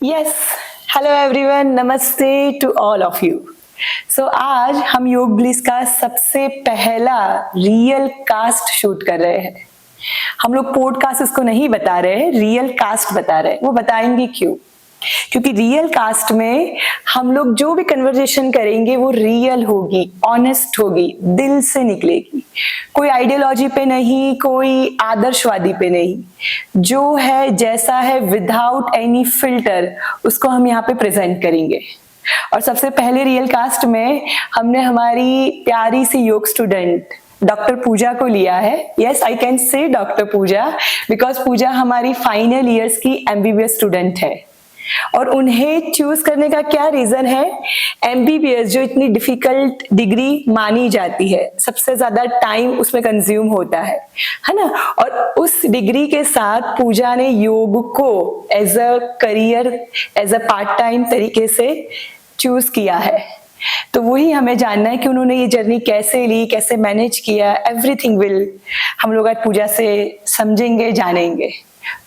Yes, hello everyone, नमस्ते to all of you. सो आज हम योग ब्लिस का सबसे पहला रियल कास्ट शूट कर रहे हैं। हम लोग पॉडकास्ट इसको नहीं बता रहे हैं, रियल कास्ट बता रहे हैं। वो बताएंगे क्यों? क्योंकि रियल कास्ट में हम लोग जो भी कन्वर्सेशन करेंगे वो रियल होगी, ऑनेस्ट होगी, दिल से निकलेगी। कोई आइडियोलॉजी पे नहीं, कोई आदर्शवादी पे नहीं, जो है जैसा है विदाउट एनी फिल्टर उसको हम यहाँ पे प्रेजेंट करेंगे। और सबसे पहले रियल कास्ट में हमने हमारी प्यारी सी योग स्टूडेंट डॉक्टर पूजा को लिया है। Yes, I can say doctor Puja because Puja हमारी फाइनल ईयर्स की एमबीबीएस स्टूडेंट है। और उन्हें चूज करने का क्या रीजन है? एमबीबीएस जो इतनी डिफिकल्ट डिग्री मानी जाती है, सबसे ज्यादा टाइम उसमें कंज्यूम होता है ना। और उस डिग्री के साथ पूजा ने योग को as a career, as a part time तरीके से चूज किया है। तो वही हमें जानना है कि उन्होंने ये जर्नी कैसे ली, कैसे मैनेज किया। एवरीथिंग विल हम लोग आज पूजा से समझेंगे, जानेंगे।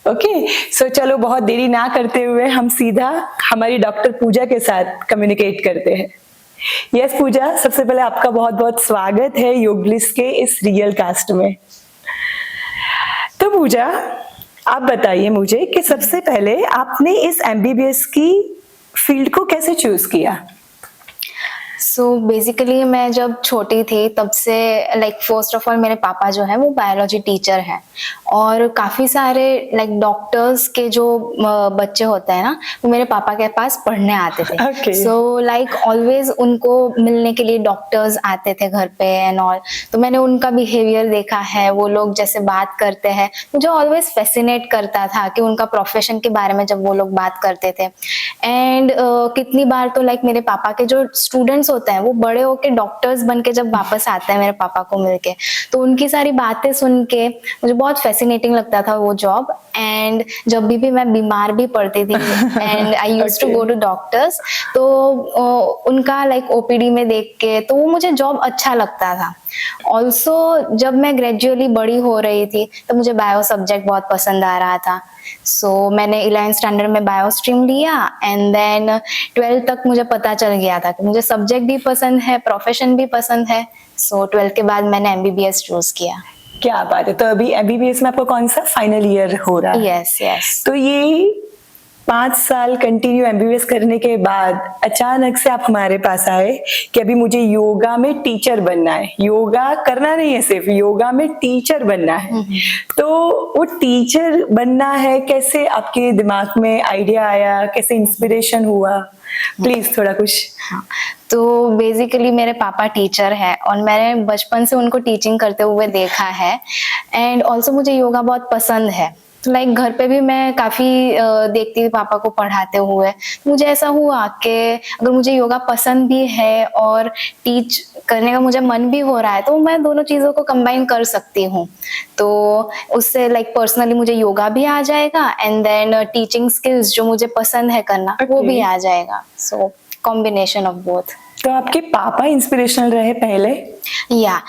ओके, सो चलो बहुत देरी ना करते हुए हम सीधा हमारी डॉक्टर पूजा के साथ कम्युनिकेट करते हैं। यस पूजा, सबसे पहले आपका बहुत बहुत स्वागत है योग ब्लिस के इस रियल कास्ट में। तो पूजा, आप बताइए मुझे कि सबसे पहले आपने इस एमबीबीएस की फील्ड को कैसे चूज किया? सो बेसिकली मैं जब छोटी थी तब से फर्स्ट ऑफ ऑल मेरे पापा जो है वो बायोलॉजी टीचर हैं और काफ़ी सारे डॉक्टर्स के जो बच्चे होते हैं ना वो मेरे पापा के पास पढ़ने आते थे। सो ऑलवेज उनको मिलने के लिए डॉक्टर्स आते थे घर पे एंड ऑल। तो मैंने उनका बिहेवियर देखा है, वो लोग जैसे बात करते हैं मुझे ऑलवेज फैसिनेट करता था कि उनका प्रोफेशन के बारे में जब वो लोग बात करते थे। एंड कितनी बार तो मेरे पापा के जो स्टूडेंट्स होते हैं वो बड़े होके डॉक्टर्स बन के जब वापस आते हैं मेरे पापा को मिलके, तो उनकी सारी बातें सुन के मुझे बहुत फैसिनेटिंग लगता था वो जॉब। एंड जब भी मैं बीमार भी पड़ती थी and I used to go to doctors, तो उनका ओपीडी में देख के तो वो मुझे जॉब अच्छा लगता था। ऑल्सो जब मैं ग्रेजुअली बड़ी हो रही थी तो मुझे बायो सब्जेक्ट बहुत पसंद आ रहा था। सो मैंने 11th स्टैंडर्ड में बायो स्ट्रीम लिया एंड देन 12th तक मुझे पता चल गया था कि मुझे सब्जेक्ट भी पसंद है, प्रोफेशन भी पसंद है। सो 12th के बाद मैंने एमबीबीएस चूज किया। क्या बात है! तो अभी एमबीबीएस में आपका कौन सा फाइनल ईयर हो रहा है? यस। तो ये 5 साल कंटिन्यू एमबीबीएस करने के बाद अचानक से आप हमारे पास आए कि अभी मुझे योगा में टीचर बनना है, योगा करना नहीं है, सिर्फ योगा में टीचर बनना है। तो वो टीचर बनना है, कैसे आपके दिमाग में आइडिया आया, कैसे इंस्पिरेशन हुआ? प्लीज थोड़ा कुछ। तो बेसिकली मेरे पापा टीचर है और मैंने बचपन से उनको टीचिंग करते हुए देखा है। एंड ऑल्सो मुझे योगा बहुत पसंद है, तो घर पे भी मैं काफी देखती थी पापा को पढ़ाते हुए। मुझे ऐसा हुआ कि अगर मुझे योगा पसंद भी है और टीच करने का मुझे मन भी हो रहा है तो मैं दोनों चीजों को कंबाइन कर सकती हूँ। तो उससे पर्सनली मुझे योगा भी आ जाएगा एंड देन टीचिंग स्किल्स जो मुझे पसंद है करना वो भी आ जाएगा। So combination of both. तो आपके पापा इंस्पिरेशनल रहे पहले? या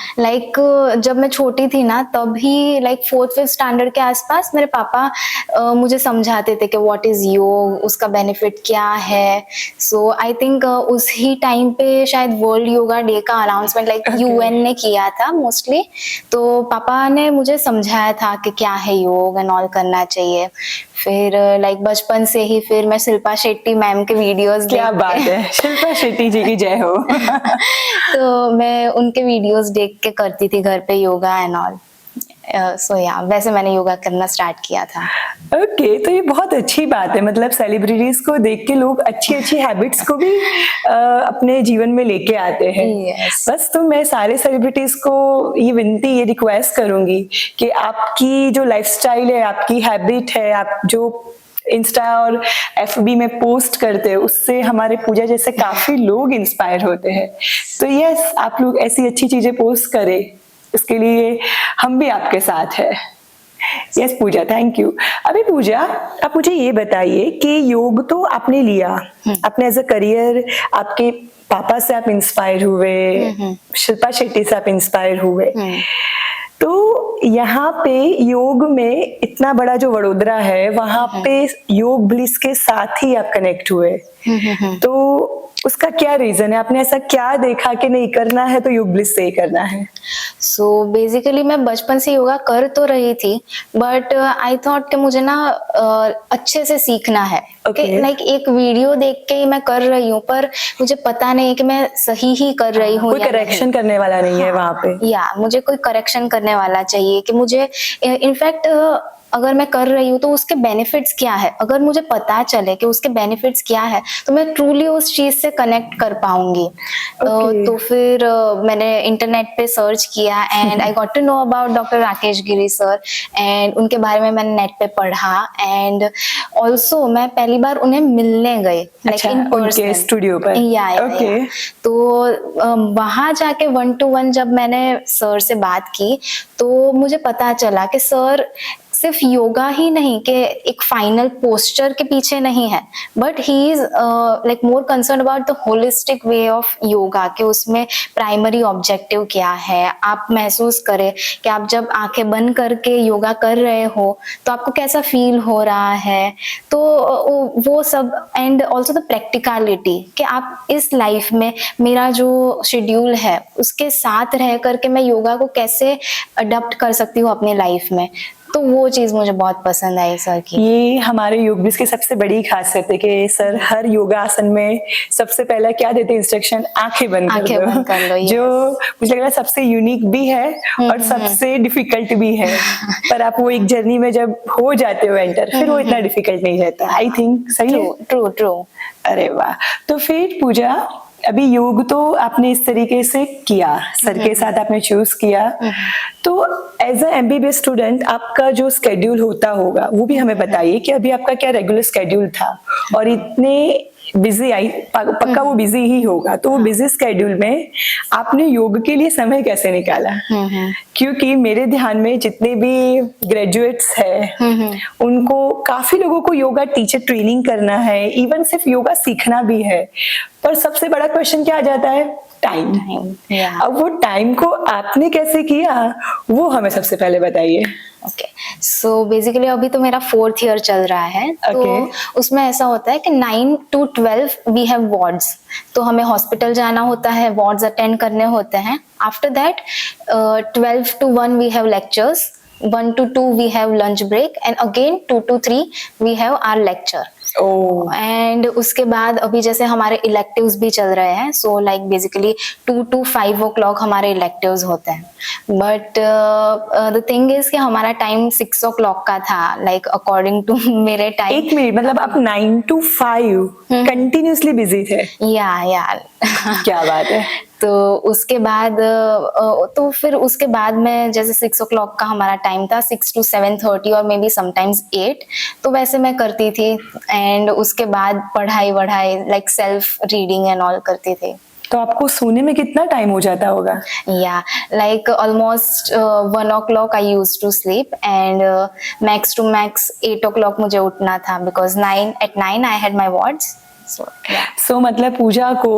जब मैं छोटी थी ना तभी 4th-5th स्टैंडर्ड के आसपास मेरे पापा मुझे समझाते थे कि व्हाट इज योग, उसका बेनिफिट क्या है। सो आई थिंक उसी टाइम पे शायद वर्ल्ड योगा डे का अनाउंसमेंट यूएन ने किया था मोस्टली, तो पापा ने मुझे समझाया था कि क्या है योग एंड ऑल करना चाहिए। फिर बचपन से ही फिर मैं शिल्पा शेट्टी मैम के वीडियोस क्या बात है, शिल्पा शेट्टी जी की जय हो। तो मैं उनके वीडियोस देख के करती थी घर पे योगा एंड ऑल। सो या वैसे मैंने योगा करना स्टार्ट किया था। ओके, तो ये बहुत अच्छी बात है। मतलब सेलिब्रिटीज को देख के लोग अच्छी अच्छी हैबिट्स को भी अपने जीवन में लेके आते हैं। बस तो मैं सारे सेलिब्रिटीज को ये विनती, ये रिक्वेस्ट करूंगी कि आपकी जो लाइफस्टाइल है, आपकी हैबिट है, आप जो इंस्टा और एफबी में पोस्ट करते हैं उससे हमारे पूजा जैसे काफी लोग इंस्पायर होते हैं। तो यस, आप लोग ऐसी अच्छी चीजें पोस्ट करें, इसके लिए हम भी आपके साथ है। Yes Pooja, thank you. अभी पूजा, आप मुझे ये बताइए कि योग तो आपने लिया, आपने एज अ करियर, आपके पापा से आप इंस्पायर हुए, शिल्पा शेट्टी से आप इंस्पायर हुए, तो यहाँ पे योग में इतना बड़ा जो वडोदरा है वहां पे योग ब्लिस के साथ ही आप कनेक्ट हुए, तो उसका क्या रीजन है? आपने ऐसा क्या देखा कि नहीं करना है तो योग ब्लिस से ही करना है? सो बेसिकली मैं बचपन से योगा कर तो रही थी, बट आई थॉट कि मुझे ना अच्छे से सीखना है। Okay. लाइक एक वीडियो देख के ही मैं कर रही हूँ, पर मुझे पता नहीं कि मैं सही ही कर रही हूँ कोई या करेक्शन करने वाला नहीं है वहां पे। या मुझे कोई करेक्शन करने वाला चाहिए कि मुझे इनफैक्ट अगर मैं कर रही हूँ तो उसके बेनिफिट्स क्या है, अगर मुझे पता चले कि उसके बेनिफिट्स क्या है तो मैं ट्रूली उस चीज से कनेक्ट कर पाऊंगी। Okay. तो फिर मैंने इंटरनेट पे सर्च किया and I got to know about doctor Rakesh Giri sir, and उनके बारे में मैंने नेट पे पढ़ा, एंड ऑल्सो मैं पहली बार उन्हें मिलने गई, लाइक अच्छा, इन उनके पर्सन स्टूडियो पर। Okay. तो वहां जाके 1-to-1 जब मैंने सर से बात की तो मुझे पता चला कि सर सिर्फ योगा ही नहीं, कि एक फाइनल पोस्चर के पीछे नहीं है, but he is like more concern about the holistic way of yoga, कि उसमें प्राइमरी ऑब्जेक्टिव क्या है। आप महसूस करें कि आप जब आंखें बंद करके योगा कर रहे हो तो आपको कैसा फील हो रहा है, तो वो सब, एंड ऑल्सो द प्रैक्टिकलिटी कि आप इस लाइफ में मेरा जो शेड्यूल है उसके साथ रह करके मैं योगा को कैसे अडॉप्ट कर सकती हूँ अपनी लाइफ में। तो वो चीज मुझे बहुत पसंद आई सर की। ये हमारे योग ब्लिस की सबसे बड़ी खासियत है कि सर हर योगा आसन में सबसे पहला क्या देते हैं इंस्ट्रक्शन? आंखें बंद कर दो। जो मुझे लग रहा है सबसे यूनिक भी है और सबसे डिफिकल्ट भी है, पर आप वो एक जर्नी में जब हो जाते हो एंटर, फिर वो इतना डिफिकल्ट नहीं रहता। आई थिंक सही है। True true. अरे वाह। तो फिर पूजा, अभी योग तो आपने इस तरीके से किया, सर के साथ आपने चूज किया, तो एज अ एमबीबीएस स्टूडेंट आपका जो स्केड्यूल होता होगा वो भी हमें बताइए कि अभी आपका क्या रेगुलर स्केड्यूल था, और इतने बिजी आई पक्का वो बिजी ही होगा, तो वो बिजी स्केड्यूल में आपने योग के लिए समय कैसे निकाला? क्योंकि मेरे ध्यान में जितने भी ग्रेजुएट्स हैं उनको, काफी लोगों को योगा टीचर ट्रेनिंग करना है, इवन सिर्फ योगा सीखना भी है, पर सबसे बड़ा क्वेश्चन क्या आ जाता है? टाइम। अब वो टाइम को आपने कैसे किया वो हमें सबसे पहले बताइए। ओके, सो बेसिकली अभी तो मेरा 4th ईयर चल रहा है, तो उसमें ऐसा होता है कि 9 to 12 वी हैव वार्ड्स, तो हमें हॉस्पिटल जाना होता है, वार्ड्स अटेंड करने होते हैं। After that 12 to 1 we have lectures, 1 to 2 we have lunch break, and again 2 to 3 we have our lecture. And उसके बाद अभी जैसे हमारे इलेक्टिव्स भी चल रहे हैं, so like basically 2 to 5 o'clock हमारे इलेक्टिव्स होते हैं, बट द थिंग इज कि हमारा टाइम 6 o'clock का था, लाइक अकॉर्डिंग टू मेरे टाइम। एक मिनट, मतलब आप 9 to 5 कंटिन्यूसली बिजी थे? या क्या बात है। तो उसके बाद तो फिर उसके बाद में जैसे 6 o'clock का हमारा टाइम था, 6 to 7:30 और मे बी समटाइम्स 8, तो वैसे मैं करती थी, एंड उसके बाद पढ़ाई वढ़ाई like self reading and all करती थी। तो आपको सोने में कितना टाइम हो जाता होगा? या like almost 1 o'clock I used to sleep, and max to max 8 o'clock मुझे उठना था, because 9 I had my wards. So मतलब पूजा को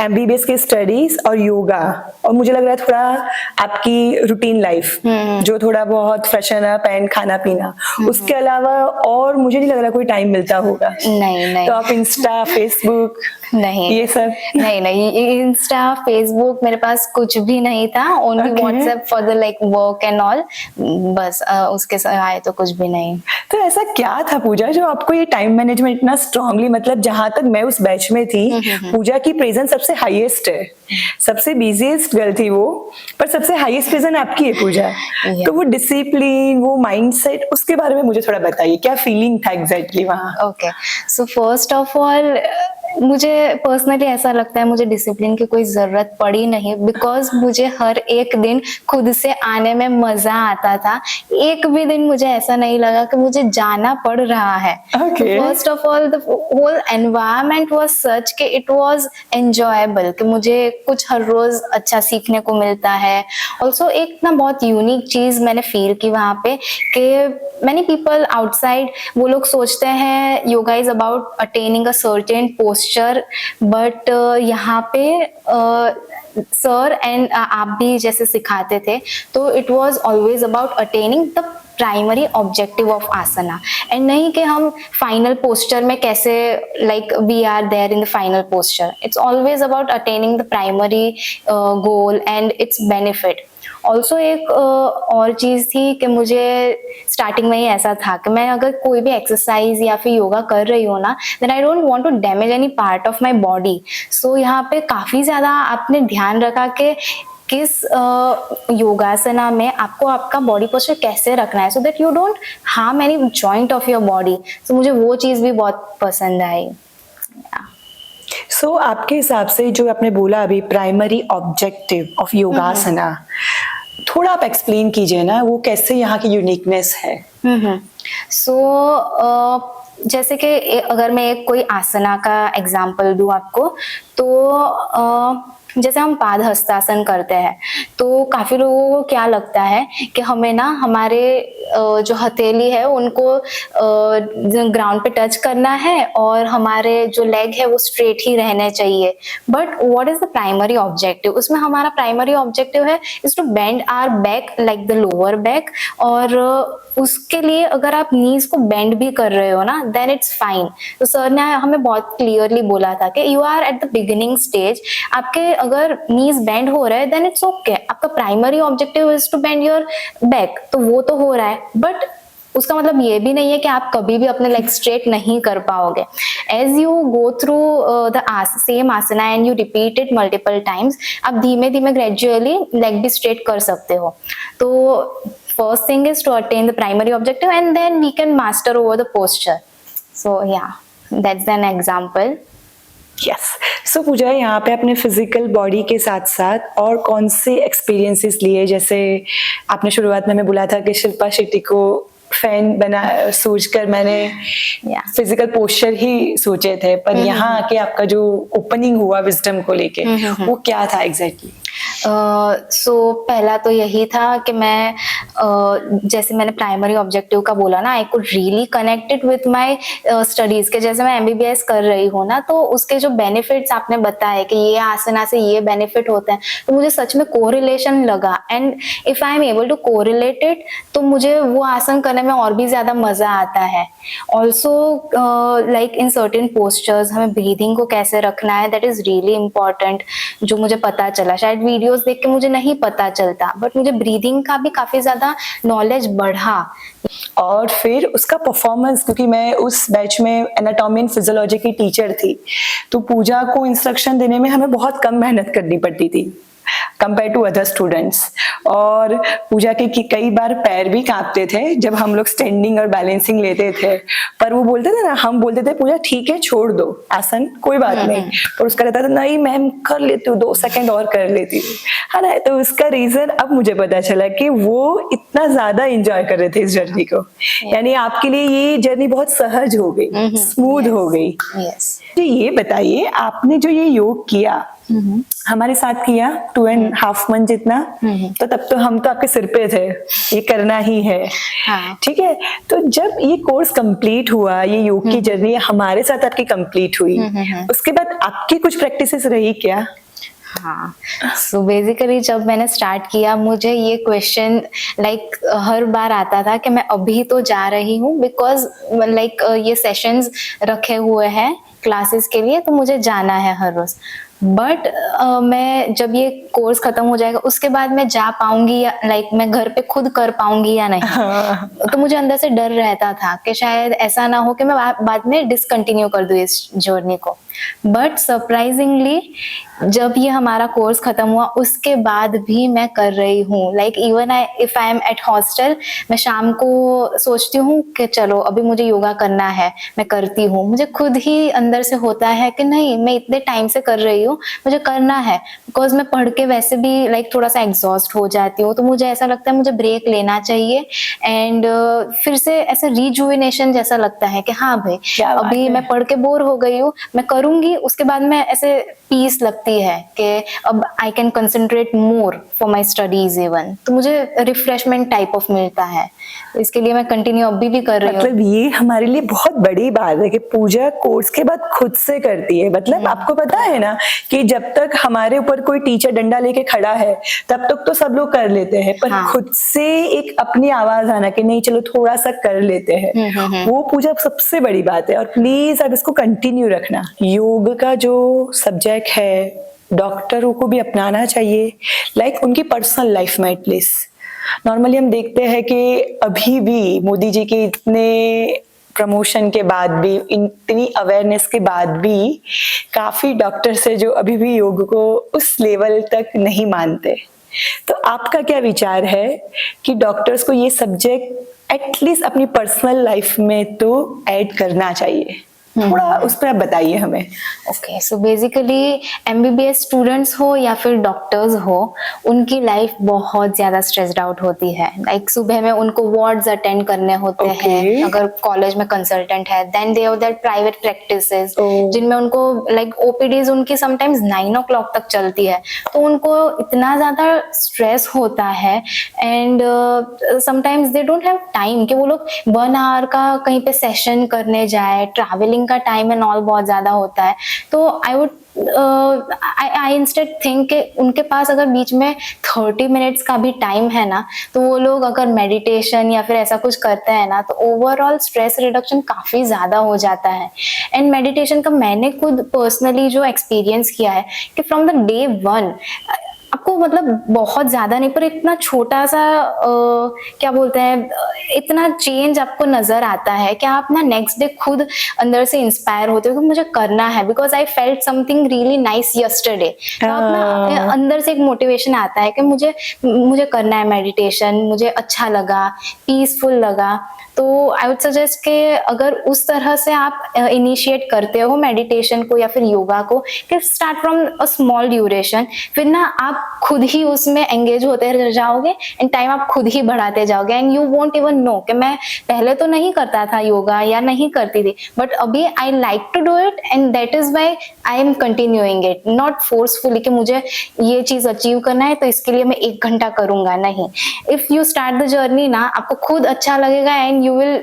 एमबीबीएस के स्टडीज और योगा, और मुझे लग रहा है थोड़ा आपकी रूटीन लाइफ जो थोड़ा बहुत फ्रेशन अप एंड खाना पीना, उसके अलावा और मुझे नहीं लग रहा कोई टाइम मिलता होगा। नहीं। तो आप इंस्टा, फेसबुक, नहीं, ये सब? नहीं, इंस्टा फेसबुक मेरे पास कुछ भी नहीं था, only WhatsApp for the like work and all, बस उसके सिवाय तो कुछ भी नहीं। तो ऐसा क्या था पूजा जो आपको ये टाइम मैनेजमेंट इतना स्ट्रांगली, मतलब जहां तक मैं उस बैच में थी, पूजा की प्रेजेंस सबसे हाईएस्ट है, सबसे बिजीएस्ट गर्ल थी वो, पर सबसे हाईएस्ट प्रेजेंस आपकी है पूजा। तो वो डिसिप्लिन, वो माइंडसेट, उसके बारे में मुझे थोड़ा बताइए, क्या फीलिंग था एग्जैक्टली वहां? Okay, so first of all मुझे पर्सनली ऐसा लगता है मुझे डिसिप्लिन की कोई जरूरत पड़ी नहीं, बिकॉज मुझे हर एक दिन खुद से आने में मजा आता था। एक भी दिन मुझे ऐसा नहीं लगा कि मुझे जाना पड़ रहा है। First of all the whole environment was such कि इट वाज एंजॉयबल, कि मुझे कुछ हर रोज अच्छा सीखने को मिलता है। ऑल्सो एक ना बहुत यूनिक चीज मैंने फील की वहां पे, कि मैनी पीपल आउटसाइड वो लोग सोचते हैं yoga is about attaining a certain posture posture, but यहाँ पे सर एंड आप भी जैसे सिखाते थे, तो it was always about attaining the primary objective of asana, and नहीं कि हम फाइनल पोस्चर में कैसे like we are there in the final posture. It's always about attaining the primary goal and its benefit. Also एक और चीज थी कि मुझे स्टार्टिंग में ही ऐसा था कि मैं अगर कोई भी एक्सरसाइज या फिर योगा कर रही हूँ ना, then I don't want to damage any part of my body. So यहाँ पे काफी ज्यादा आपने ध्यान रखा कि किस योगासना में आपको आपका बॉडी पोस्चर कैसे रखना है, so that you don't harm any joint of your body. So मुझे वो चीज भी बहुत पसंद आई. सो आपके हिसाब से जो आपने बोला अभी प्राइमरी ऑब्जेक्टिव ऑफ योगासना, थोड़ा आप एक्सप्लेन कीजिए ना, वो कैसे यहाँ की यूनिकनेस है. सो जैसे कि अगर मैं एक कोई आसना का एग्जांपल दूं आपको, तो जैसे हम पादहस्तासन करते हैं, तो काफी लोगों को क्या लगता है कि हमें ना हमारे जो हथेली है उनको ग्राउंड पे टच करना है और हमारे जो लेग है वो स्ट्रेट ही रहने चाहिए. But what is the primary objective? उसमें हमारा प्राइमरी ऑब्जेक्टिव है is to bend our back like the lower back, और उसके लिए अगर आप नीज को बेंड भी कर रहे हो ना, देन इट्स फाइन. तो सर ने हमें बहुत क्लियरली बोला था कि you are at the beginning stage, आपके अगर नीज बेंड हो रहा है देन इट्स ओके. आपका primary objective is to bend your back, तो वो तो हो रहा है, बट उसका मतलब ये भी नहीं है कि आप कभी भी अपने लेग स्ट्रेट नहीं कर पाओगे. As you go through the same asana and you repeat it multiple times, आप धीमे धीमे ग्रेजुअली लेग भी स्ट्रेट कर सकते हो. तो first thing is to attain the primary objective and then we can master over the posture. So yeah, that's an example. Yes. So Puja, यहाँ पे अपने फिजिकल बॉडी के साथ साथ और कौन से एक्सपीरियंसेस लिए? जैसे आपने शुरुआत में हमें बोला था कि शिल्पा शेट्टी को फैन बना सोचकर मैंने फिजिकल पोस्चर ही सोचे थे, पर यहाँ आके आपका जो ओपनिंग हुआ विजडम को लेके, वो क्या था एग्जैक्टली? सो पहला तो यही था कि मैं जैसे मैंने प्राइमरी ऑब्जेक्टिव का बोला ना, I could really connected with my studies के. जैसे मैं एमबीबीएस कर रही हूँ ना, तो उसके जो बेनिफिट्स आपने बताए कि ये आसना से ये बेनिफिट होता है, तो मुझे सच में कोरिलेशन लगा. And if I am able to correlate it, तो मुझे वो आसन करने में और भी ज्यादा मजा आता है. Also like in certain postures हमें ब्रीदिंग को कैसे रखना है, दैट इज रियली इम्पोर्टेंट, जो मुझे पता चला. शायद वीडियोस देख के मुझे नहीं पता चलता, बट मुझे ब्रीदिंग का भी काफी ज्यादा नॉलेज बढ़ा. और फिर उसका परफॉर्मेंस, क्योंकि मैं उस बैच में एनाटॉमी एंड फिजियोलॉजी की टीचर थी, तो पूजा को इंस्ट्रक्शन देने में हमें बहुत कम मेहनत करनी पड़ती थी कंपेयर टू अदर स्टूडेंट्स. और पूजा के कई बार पैर भी कांपते थे जब हम लोग स्टैंडिंग और बैलेंसिंग लेते थे, पर वो बोलते थे ना, हम बोलते थे पूजा ठीक है छोड़ दो आसन, कोई बात नहीं, पर उसका रहता था नहीं मैम कर लेती हूँ, 2 सेकंड और कर लेती हूँ, है ना. तो उसका रीजन अब मुझे पता चला कि वो इतना ज्यादा एंजॉय कर रहे थे इस जर्नी को, यानी आपके लिए ये जर्नी बहुत सहज हो गई, स्मूथ हो गई. तो ये बताइए, आपने जो ये योग किया हमारे साथ किया 2.5 मंथ जितना, तो तब तो हम तो आपके सिर पे थे, ये करना ही है. ठीक है. तो जब ये कोर्स कंप्लीट हुआ, ये योग की जर्नी हमारे साथ आपकी कंप्लीट हुई, उसके बाद आपकी कुछ प्रैक्टिसेस रही क्या? हाँ, सो बेसिकली जब मैंने स्टार्ट किया, मुझे ये क्वेश्चन लाइक हर बार आता था कि मैं अभी तो जा रही हूँ, बिकॉज लाइक ये सेशंस रखे हुए हैं क्लासेस के लिए, तो मुझे जाना है हर रोज. बट मैं जब ये कोर्स खत्म हो जाएगा उसके बाद मैं जा पाऊंगी या लाइक मैं घर पे खुद कर पाऊंगी या नहीं. तो मुझे अंदर से डर रहता था कि शायद ऐसा ना हो कि मैं बाद में डिसकंटिन्यू कर दूं इस जर्नी को. बट सरप्राइजिंगली जब ये हमारा कोर्स खत्म हुआ उसके बाद भी मैं कर रही हूँ. Like even if I am at hostel, मैं शाम को सोचती हूँ कि चलो अभी मुझे योगा करना है, मैं करती हूँ. मुझे खुद ही अंदर से होता है कि नहीं, मैं इतने टाइम से कर रही हूँ, हूँ, मुझे करना है, बिकॉज मैं पढ़ के वैसे भी लाइक थोड़ा सा एग्जॉस्ट हो जाती हूँ, तो मुझे ऐसा लगता है मुझे ब्रेक लेना चाहिए एंड फिर से ऐसे रिजुविनेशन जैसा लगता है कि हाँ भाई क्या बात अभी है। मैं पढ़ के बोर हो गई हूँ, मैं करूंगी, उसके बाद मैं ऐसे पीस लगती है कि अब I can concentrate more for my studies even, तो मुझे रिफ्रेशमेंट टाइप ऑफ मिलता है, तो इसके लिए मैं कंटिन्यू अभी भी कर रही हूँ। मतलब ये हमारे लिए बहुत बड़ी बात है कि पूजा कोर्स के बाद खुद से करती है। मतलब आपको पता है ना कि जब तक हमारे ऊपर कोई टीचर डंडा लेके खड़ा है तब तक तो सब लोग कर लेते हैं, पर हाँ। खुद से एक अपनी आवाज आना कि नहीं चलो थोड़ा सा कर लेते हैं, वो पूजा सबसे बड़ी बात है। और प्लीज आप इसको कंटिन्यू रखना। योग का जो सब्जेक्ट है डॉक्टरों को भी अपनाना चाहिए, लाइक उनकी पर्सनल लाइफ में एटलीस्ट। नॉर्मली हम देखते हैं कि अभी भी मोदी जी के इतने प्रमोशन के बाद भी, इतनी अवेयरनेस के बाद भी काफी डॉक्टर्स है जो अभी भी योग को उस लेवल तक नहीं मानते। तो आपका क्या विचार है कि डॉक्टर्स को ये सब्जेक्ट एटलीस्ट अपनी पर्सनल लाइफ में तो ऐड करना चाहिए? थोड़ा उस पर आप बताइए हमें। Okay, so basically MBBS students हो या फिर डॉक्टर्स हो, उनकी लाइफ बहुत ज्यादा स्ट्रेस्ड आउट होती है। लाइक सुबह में उनको वार्ड्स अटेंड करने होते हैं, अगर कॉलेज में कंसल्टेंट है, then they have that private practices जिनमें उनको लाइक ओपीडीज उनकी समटाइम्स 9 o'clock तक चलती है, तो उनको इतना ज्यादा स्ट्रेस होता है and sometimes they don't have time कि वो लोग 1 hour का कहीं पे सेशन करने जाए, ट्रैवलिंग का टाइम एंड ऑल बहुत ज्यादा होता है। तो I would I instead think कि उनके पास अगर बीच में 30 मिनट्स का भी टाइम है ना, तो वो लोग अगर मेडिटेशन या फिर ऐसा कुछ करते हैं ना, तो ओवरऑल स्ट्रेस रिडक्शन काफी ज्यादा हो जाता है। एंड मेडिटेशन का मैंने खुद पर्सनली जो एक्सपीरियंस किया है कि फ्रॉम द डे 1 आपको मतलब बहुत ज्यादा नहीं पर इतना छोटा सा क्या बोलते हैं, इतना चेंज आपको नजर आता है कि आप ना नेक्स्ट डे खुद अंदर से इंस्पायर होते हो कि मुझे करना है, because I felt something really nice yesterday. तो आप ना अंदर से एक मोटिवेशन आता है कि मुझे करना है मेडिटेशन, मुझे अच्छा लगा, पीसफुल लगा। तो आई वुड सजेस्ट कि अगर उस तरह से आप इनिशिएट करते हो मेडिटेशन को या फिर योगा को, कि start from a small duration, फिर ना आप खुद ही उसमें एंगेज होते रह जाओगे एंड टाइम आप खुद ही बढ़ाते जाओगे and you won't even know कि मैं पहले तो नहीं करता था योगा या नहीं करती थी, बट अभी I like to do it and that is why I am continuing it, not forcefully कि मुझे ये चीज अचीव करना है तो इसके लिए मैं 1 घंटा करूंगा, नहीं। If you start the journey ना, आपको खुद अच्छा लगेगा एंड यू विल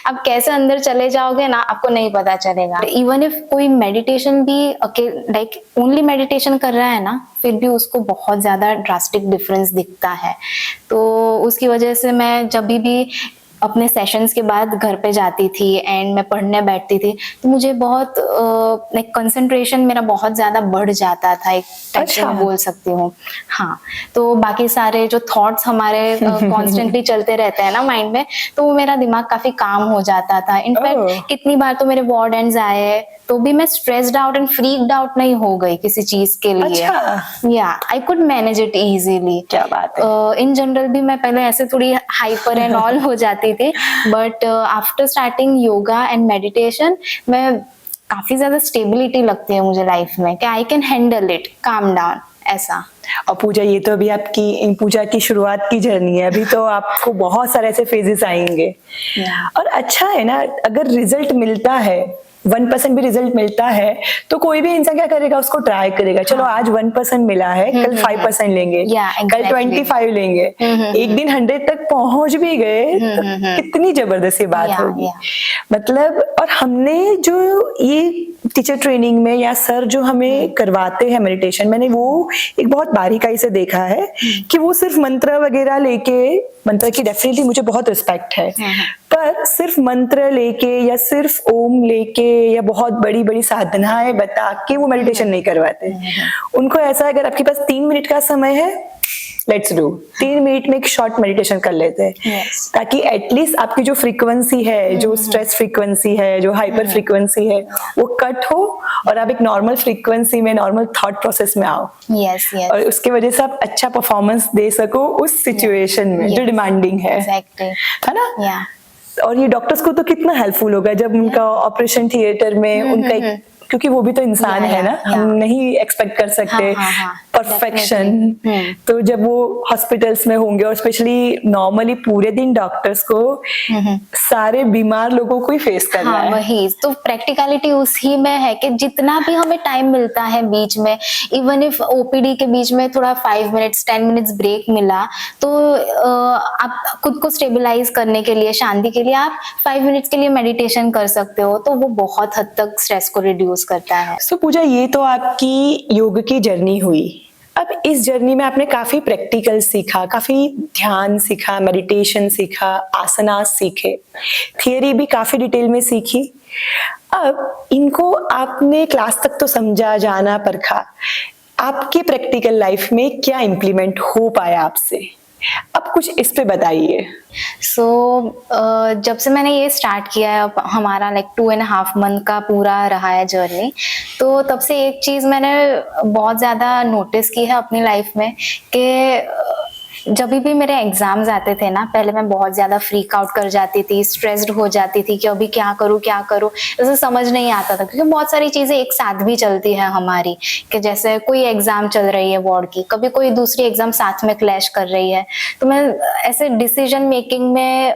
आप कैसे अंदर चले जाओगे ना, आपको नहीं पता चलेगा। इवन इफ कोई मेडिटेशन भी लाइक ओनली मेडिटेशन कर रहा है ना, फिर भी उसको बहुत ज्यादा ड्रास्टिक डिफरेंस दिखता है। तो उसकी वजह से मैं जब भी अपने सेशंस के बाद घर पे जाती थी एंड मैं पढ़ने बैठती थी, तो मुझे बहुत लाइक कंसंट्रेशन मेरा बहुत ज्यादा बढ़ जाता था, एक टाइप से मैं बोल सकती हूँ। हाँ, तो बाकी सारे जो थॉट्स हमारे कॉन्स्टेंटली चलते रहते हैं ना माइंड में, तो वो मेरा दिमाग काफी काम हो जाता था। इनफैक्ट कितनी बार तो मेरे वार्ड एंड्स आए तो भी मैं stressed out and freaked out नहीं हो गई किसी चीज के लिए। या I could manage it easily. क्या बात है। इन जनरल भी मैं पहले ऐसे थोड़ी हाइपर एंड ऑल हो जाती थी, but after starting yoga and meditation मैं काफी ज्यादा स्टेबिलिटी लगती है मुझे लाइफ में कि I can handle it, calm down, ऐसा। और पूजा, ये तो अभी आपकी पूजा की शुरुआत की जर्नी है, अभी तो आपको बहुत सारे ऐसे फेजेस आएंगे। और अच्छा है ना, अगर रिजल्ट मिलता है, 1% भी रिजल्ट मिलता है तो कोई भी इंसान क्या करेगा, उसको ट्राई करेगा। चलो आज 1% मिला है, कल 5% लेंगे, कल 25 लेंगे, एक दिन 100 तक पहुंच भी गए तो कितनी जबरदस्त बात होगी। मतलब, और हमने जो ये टीचर ट्रेनिंग में या सर जो हमें करवाते हैं मेडिटेशन, मैंने वो एक बहुत बारीकाई से देखा है कि वो सिर्फ मंत्र वगैरह लेके, मंत्र की डेफिनेटली मुझे बहुत रिस्पेक्ट है, पर सिर्फ मंत्र लेके या सिर्फ ओम लेके या बहुत बड़ी बड़ी साधनाएं बता के वो मेडिटेशन नहीं करवाते। उनको ऐसा, अगर आपके पास 3 मिनट का समय है, लेट्स डू 3 मिनट में एक शॉर्ट मेडिटेशन कर लेते हैं, ताकि एटलीस्ट आपकी जो फ्रीक्वेंसी है, जो स्ट्रेस फ्रीक्वेंसी है, जो हाइपर फ्रीक्वेंसी है, वो कट हो और आप एक नॉर्मल फ्रीक्वेंसी में, नॉर्मल थॉट प्रोसेस में आओ। और उसके वजह से आप अच्छा परफॉर्मेंस दे सको उस सिचुएशन में जो डिमांडिंग है, है ना? और ये डॉक्टर्स को तो कितना हेल्पफुल होगा जब उनका ऑपरेशन थिएटर में उनका एक क्योंकि वो भी तो इंसान है ना, हम नहीं एक्सपेक्ट कर सकते परफेक्शन। तो जब वो हॉस्पिटल्स में होंगे और स्पेशली नॉर्मली पूरे दिन डॉक्टर्स को सारे बीमार लोगों को ही फेस करना है। वही तो प्रैक्टिकलिटी उसी में है कि जितना भी हमें टाइम मिलता है बीच में, इवन इफ ओपीडी के बीच में थोड़ा 5 मिनट्स 10 मिनट्स ब्रेक मिला, तो आप खुद को स्टेबलाइज करने के लिए, शांति के लिए आप 5 मिनट्स के लिए मेडिटेशन कर सकते हो, तो वो बहुत हद तक स्ट्रेस को रिड्यूस करता है। सो पूजा, ये तो आपकी योग की जर्नी हुई। अब इस जर्नी में आपने काफी प्रैक्टिकल सीखा, काफी ध्यान सीखा, मेडिटेशन सीखा, आसनास सीखे, थियरी भी काफी डिटेल में सीखी। अब इनको आपने क्लास तक तो समझा, जाना, परखा, आपके प्रैक्टिकल लाइफ में क्या इम्प्लीमेंट हो पाया आपसे? अब कुछ इस पे बताइए। जब से मैंने ये स्टार्ट किया है, अब हमारा लाइक 2.5 मंथ का पूरा रहा है जर्नी, तो तब से एक चीज मैंने बहुत ज्यादा नोटिस की है अपनी लाइफ में कि जब भी मेरे एग्जाम्स आते थे ना, पहले मैं बहुत ज्यादा फ्रीक आउट कर जाती थी, स्ट्रेस्ड हो जाती थी कि अभी क्या करूँ ऐसे समझ नहीं आता था, क्योंकि बहुत सारी चीजें एक साथ भी चलती है हमारी, कि जैसे कोई एग्जाम चल रही है बोर्ड की, कभी कोई दूसरी एग्जाम साथ में क्लैश कर रही है, तो मैं ऐसे डिसीजन मेकिंग में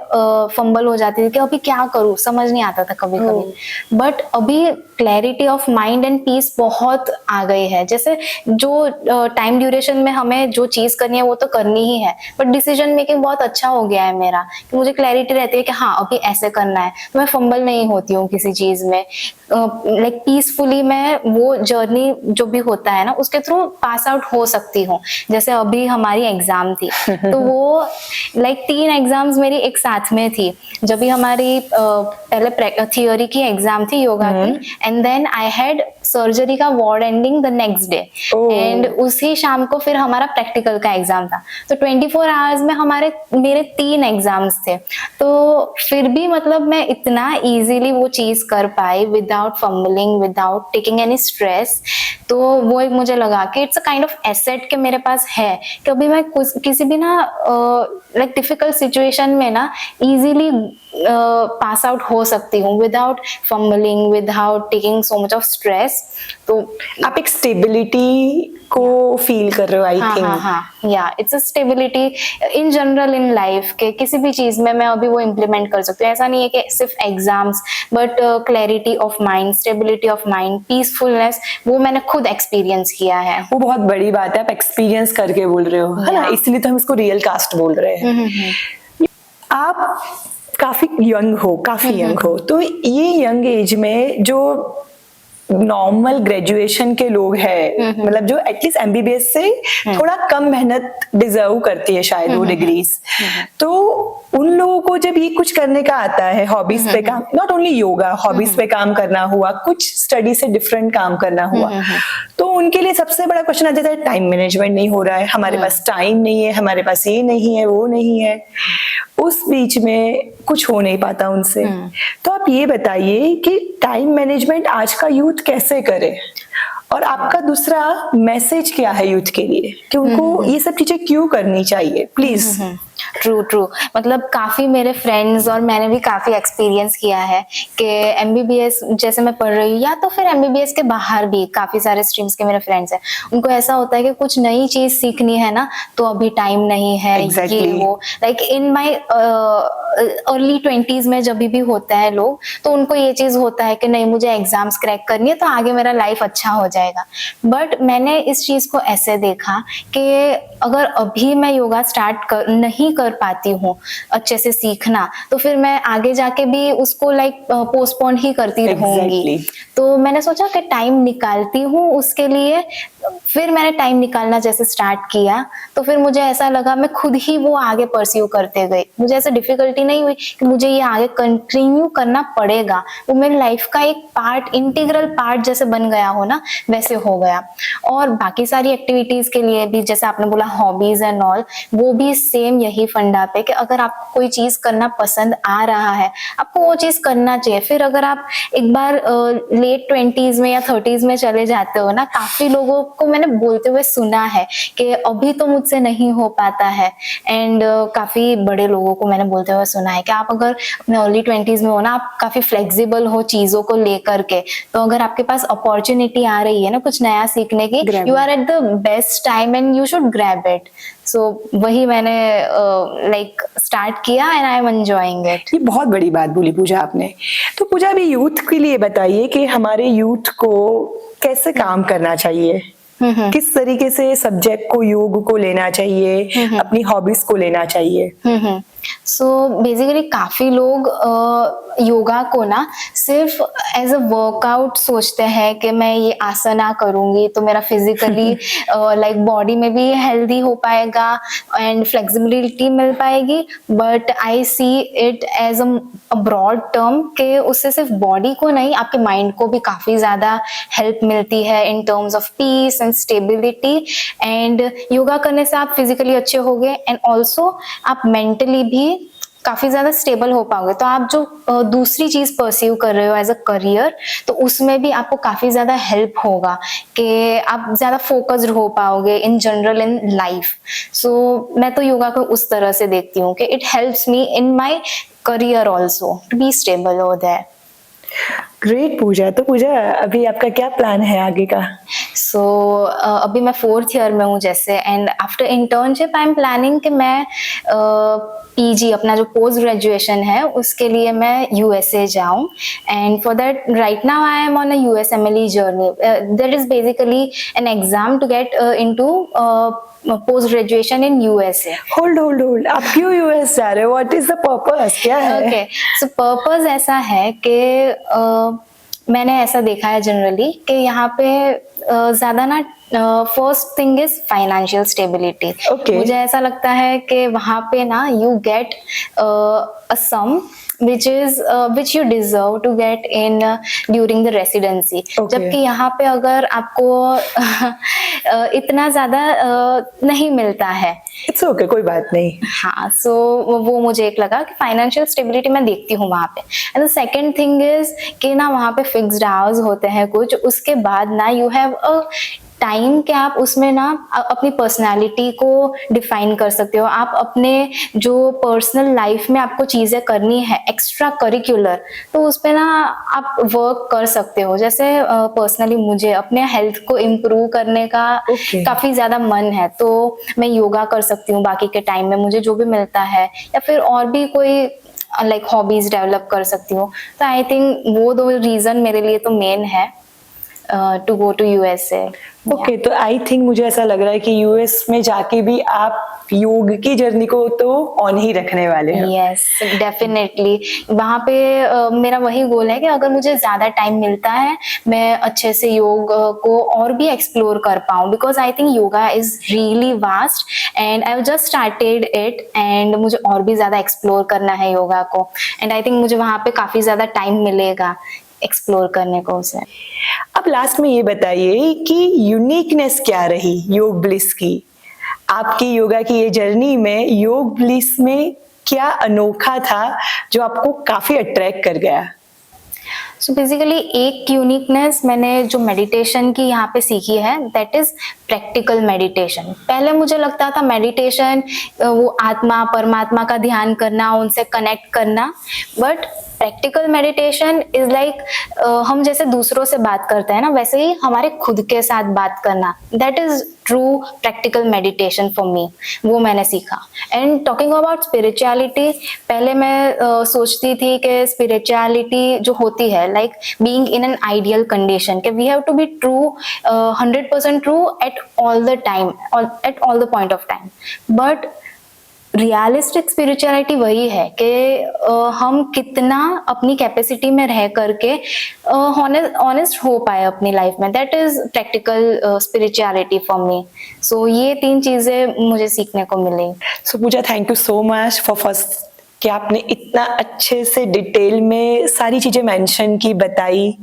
फंबल हो जाती थी कि अभी क्या करूँ, समझ नहीं आता था कभी कभी। बट अभी clarity of mind and peace बहुत आ गई है। जैसे जो टाइम ड्यूरेशन में हमें जो चीज करनी है वो तो करनी ही है, बट डिसीजन मेकिंग बहुत अच्छा हो गया है मेरा, कि मुझे क्लैरिटी रहती है कि हाँ अभी ऐसे करना है, तो मैं फंबल नहीं होती हूँ किसी चीज में। लाइक पीसफुली मैं वो जर्नी जो भी होता है ना उसके थ्रू पास आउट हो सकती हूँ। जैसे अभी हमारी एग्जाम थी तो वो लाइक 3 एग्जाम्स मेरी एक साथ में थी। जब भी हमारी पहले थियोरी की एग्जाम थी योगा की, and then I had surgery का ward ending the next day, and उसी शाम को फिर हमारा प्रैक्टिकल का एग्जाम था। तो 24 आवर्स में मेरे 3 एग्जाम्स थे, तो फिर भी मतलब मैं इतना इजीली वो चीज कर पाई without fumbling, without taking any stress. तो वो एक मुझे लगा कि it's a kind of asset के मेरे पास है, कि अभी मैं किसी भी ना लाइक डिफिकल्ट सिचुएशन में ना इजीली पास आउट हो सकती हूँ without fumbling, without taking so much of stress. तो आप एक स्टेबिलिटी को फील कर रहे हो, आई थिंक। या it's a stability in general in life, के किसी भी चीज में मैं अभी वो इम्प्लीमेंट कर सकती हूँ। ऐसा नहीं है कि सिर्फ exams, but clarity of mind, stability of mind, peacefulness, वो मैंने खुद एक्सपीरियंस किया है। वो बहुत बड़ी बात है, आप एक्सपीरियंस करके बोल रहे हो, है ना, इसलिए तो हम इसको रियल कास्ट बोल रहे हैं। आप काफी यंग हो, तो ये यंग एज में जो नॉर्मल ग्रेजुएशन के लोग हैं, मतलब जो एटलीस्ट एमबीबीएस से थोड़ा कम मेहनत डिजर्व करती है शायद वो डिग्रीज, तो उन लोगों को जब ये कुछ करने का आता है, हॉबीज पे काम, नॉट ओनली योगा, हॉबीज पे काम करना हुआ, कुछ स्टडी से डिफरेंट काम करना हुआ, तो उनके लिए सबसे बड़ा क्वेश्चन आ जाता है टाइम मैनेजमेंट नहीं हो रहा है, हमारे पास टाइम नहीं है, हमारे पास ये नहीं है, वो नहीं है। उस बीच में कुछ हो नहीं पाता उनसे। तो आप ये बताइए कि टाइम मैनेजमेंट आज का यूथ कैसे करे, और आपका दूसरा मैसेज क्या है यूथ के लिए कि उनको ये सब चीजें क्यों करनी चाहिए, प्लीज। ट्रू मतलब काफी मेरे फ्रेंड्स और मैंने भी काफी एक्सपीरियंस किया है कि एमबीबीएस जैसे मैं पढ़ रही हूँ, या तो फिर एमबीबीएस के बाहर भी काफी सारे स्ट्रीम्स के मेरे फ्रेंड्स हैं, उनको ऐसा होता है कि कुछ नई चीज सीखनी है ना, तो अभी टाइम नहीं है। Exactly. ये वो like in my early 20s में जब भी होता है लोग, तो उनको ये चीज होता है कि नहीं मुझे एग्जाम्स क्रैक करनी है तो आगे मेरा लाइफ अच्छा हो जाएगा। बट मैंने इस चीज को ऐसे देखा कि अगर अभी मैं योगा नहीं कर पाती हूँ अच्छे से सीखना, तो फिर मैं आगे जाके भी उसको लाइक पोस्टपोन ही करती रहूंगी। तो मैंने सोचा कि टाइम निकालती हूँ उसके लिए। फिर मैंने टाइम निकालना जैसे स्टार्ट किया, तो फिर मुझे ऐसा लगा मैं खुद ही वो आगे परस्यू करते गई। मुझे ऐसे डिफिकल्टी नहीं हुई कि मुझे ये आगे कंटिन्यू करना पड़ेगा, वो मेरी लाइफ का एक पार्ट, इंटीग्रल पार्ट जैसे बन गया हो ना, वैसे हो गया। और बाकी सारी एक्टिविटीज के लिए भी, जैसे आपने बोला हॉबीज एंड ऑल, वो भी सेम यही फंडा पे कि अगर आपको कोई चीज करना पसंद आ रहा है, आपको वो चीज करना चाहिए। फिर अगर आप एक बार लेट 20s में या 30s में चले जाते हो ना, काफी लोगों को मैंने बोलते हुए सुना है कि अभी तो मुझसे नहीं हो पाता है, एंड काफी बड़े लोगों को मैंने बोलते हुए सुना है कि आप अगर अपने अर्ली 20s में हो ना, आप काफी फ्लेक्सिबल हो चीजों को लेकर के, तो अगर आपके पास अपॉर्चुनिटी आ रही है ना कुछ नया सीखने की, Grab you it. Are at the best time and you should grab it. So वही मैंने लाइक स्टार्ट किया and I am enjoying it. ये बहुत बड़ी बात बोली पूजा आपने। तो पूजा अभी यूथ के लिए बताइए कि हमारे यूथ को कैसे काम करना चाहिए, किस तरीके से सब्जेक्ट को, योग को लेना चाहिए, अपनी हॉबीज को लेना चाहिए। सो बेसिकली काफी लोग योगा को ना सिर्फ एज अ वर्कआउट सोचते हैं कि मैं ये आसना करूंगी तो मेरा फिजिकली लाइक बॉडी में भी हेल्दी हो पाएगा एंड फ्लेक्सिबिलिटी मिल पाएगी, but I see it as a broad term कि उससे सिर्फ बॉडी को नहीं, आपके माइंड को भी काफी ज्यादा हेल्प मिलती है in terms of peace and stability. And yoga करने से आप फिजिकली अच्छे होगे एंड ऑल्सो आप मेंटली भी काफी ज्यादा स्टेबल हो पाओगे। तो आप जो दूसरी चीज परस्यू कर रहे हो एज अ करियर, तो उसमें भी आपको काफी ज्यादा हेल्प होगा कि आप ज्यादा फोकस्ड हो पाओगे इन जनरल इन लाइफ। सो मैं तो योगा को उस तरह से देखती हूँ कि it helps me in my career also to be stable over there. Great Puja. तो पूजा अभी आपका क्या प्लान है आगे का? सो अभी मैं 4th ईयर में हूँ जैसे, and after internship I am planning कि मैं पीजी अपना जो पोस्ट ग्रेजुएशन है उसके लिए मैं यूएसए जाऊँ, and for that right now I am on a USMLE journey. That is basically an exam to get into post graduation in USA. Hold, आप क्यों यूएस जा रहे हो? व्हाट इज द पर्पस, क्या है? ओके, सो purpose ऐसा है कि मैंने ऐसा देखा है जनरली कि यहाँ पे ज्यादा ना first thing is financial stability. Okay. मुझे ऐसा लगता है कि वहाँ पे ना you get a sum which you deserve to get in during the residency। Okay. जबकि यहाँ पे अगर आपको इतना ज्यादा नहीं मिलता है। इट्स ओके, कोई बात नहीं। हाँ, सो वो मुझे एक लगा कि फाइनेंशियल स्टेबिलिटी मैं देखती हूँ वहाँ पे। And the second thing is कि ना वहाँ पे फिक्स्ड आवर्स होते हैं कुछ, उसके बाद ना यू हैव अ टाइम कि आप उसमें ना अपनी पर्सनालिटी को डिफाइन कर सकते हो। आप अपने जो पर्सनल लाइफ में आपको चीजें करनी है एक्स्ट्रा करिकुलर, तो उस पे ना आप वर्क कर सकते हो। जैसे पर्सनली मुझे अपने हेल्थ को इम्प्रूव करने का Okay. काफी ज्यादा मन है, तो मैं योगा कर सकती हूँ बाकी के टाइम में मुझे जो भी मिलता है, या फिर और भी कोई लाइक हॉबीज डेवलप कर सकती हूँ। तो आई थिंक वो 2 रीजन मेरे लिए तो मेन है to go to USA. Okay, तो आई थिंक मुझे ऐसा लग रहा है कि यूएस में जाके भी आप योग की जर्नी को तो ऑन ही रखने वाले हैं। Yes, definitely. वहाँ पे मेरा वही गोल है कि अगर मुझे ज्यादा टाइम मिलता है मैं अच्छे से योग को और भी एक्सप्लोर कर पाऊँ, because I think yoga is really vast and I just started it, and मुझे और भी ज्यादा एक्सप्लोर करना है योगा को, एंड आई थिंक मुझे वहाँ पे काफी ज्यादा टाइम मिलेगा एक्सप्लोर करने को उसे। अब लास्ट में ये बताइए कि यूनिकनेस क्या रही योग ब्लिस की? आपकी योगा की ये जर्नी में योग ब्लिस में क्या अनोखा था जो आपको काफी अट्रैक्ट कर गया? सो बेसिकली एक यूनिकनेस मैंने जो मेडिटेशन की यहाँ पे सीखी है, दैट इज प्रैक्टिकल मेडिटेशन। पहले मुझे लगता था मेडिटेशन वो आत्मा परमात्मा का ध्यान करना, उनसे कनेक्ट करना, but practical meditation is like हम जैसे दूसरों से बात करते हैं ना, वैसे ही हमारे खुद के साथ बात करना। That is true practical meditation for me, वो मैंने सीखा। एंड टॉकिंग अबाउट स्पिरिचुअलिटी, पहले मैं सोचती थी कि स्पिरिचुअलिटी जो होती है like being in an ideal condition, कि we have to be true 100% true at all the time, at all the point of time. But realistic spirituality वही है कि हम कितना अपनी कैपेसिटी में रह करके ऑनेस्ट हो पाए अपनी लाइफ में। That is practical spirituality for me. So ये 3 चीजें मुझे सीखने को मिली। So Puja, thank you so much for first कि आपने इतना अच्छे से डिटेल में सारी चीजें मेंशन की, बताई।